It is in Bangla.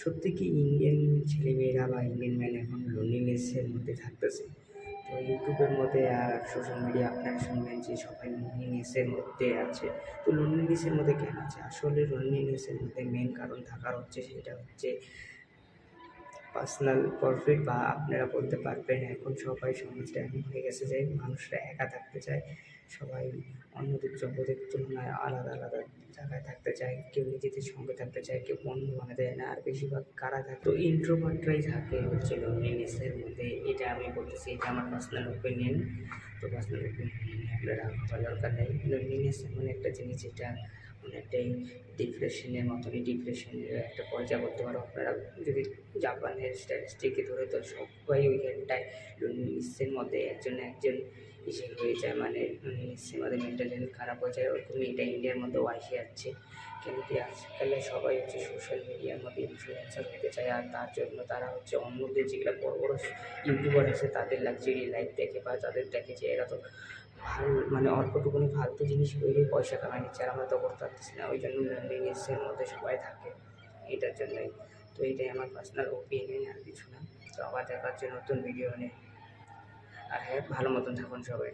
সত্যি কি ইন্ডিয়ান ছেলেমেয়েরা বা ইন্ডিয়ান ম্যান এখন লোনলিনেসের মধ্যে থাকতেছে? তো ইউটিউবের মধ্যে আর সোশ্যাল মিডিয়া আপনারা শুনবেন যে সবাই লোনলিনেসের মধ্যে আছে। তো লোনলিনেসের মধ্যে কেন আছে? আসলে লোনলিনেসের মধ্যে মেন কারণ থাকার হচ্ছে সেটা হচ্ছে পার্সোনাল প্রফিট, বা আপনারা বলতে পারবেন এখন সবাই সমাজটা এমন হয়ে গেছে যে মানুষরা একা থাকতে চায়। সবাই অন্যদের জগতের তুলনায় আলাদা আলাদা জায়গায় থাকতে চায়, কেউ নিজেদের সঙ্গে থাকতে চায়, কেউ বন্ধু বানাতে চায় না, আর বেশিরভাগ কারা থাকে তো ইন্ট্রোভার্টরাই থাকে হচ্ছে লোনলিনেসের মধ্যে। এটা আমি বলতেছি, এটা আমার পার্সোনাল ওপিনিয়ন। তো পার্সোনাল ওপিনিয়ন আপনারা ভাবার দরকার নেই। লোনলিনেস এমন একটা জিনিস যেটা অনেকটাই ডিপ্রেশনের মতনই, ডিপ্রেশনের একটা পর্যায়ে বলতে পারো আপনারা। যদি জাপানের স্ট্যাটিস্টিকে ধরে তো সবাই ওইখানটায় লোনলিনেসের মধ্যে একজন ইসে হয়ে যায়, মানে লোনলিনেসের মধ্যে মেন্টাল হেলথ খারাপ হয়ে যায়। ওরকমই এটা ইন্ডিয়ার মধ্যেও আসে যাচ্ছে। কেন কি আজকাল সবাই হচ্ছে সোশ্যাল মিডিয়ার মধ্যে ইনফ্লুয়েন্সার হতে চায়, আর তার জন্য তারা হচ্ছে অন্যদের যেগুলো বড় বড় ইউটিউবার আছে তাদের লাক্সারি লাইফ দেখে, বা তাদের দেখে যে এরা তো ভালো, মানে অল্পটুকুনি ফালতু জিনিস করেই পয়সা কামাই নিচ্ছে, আর আমরা তো করতে পারতেছি না। ওই জন্য লোনলিনেসের মধ্যে সবাই থাকে এটার জন্যই। তো এটাই আমার পার্সোনাল ওপিনিয়ন, আর কিছু না। তো আবার দেখার জন্য নতুন ভিডিও নিয়ে। আর হ্যাঁ, ভালো মতন থাকুন সবাই।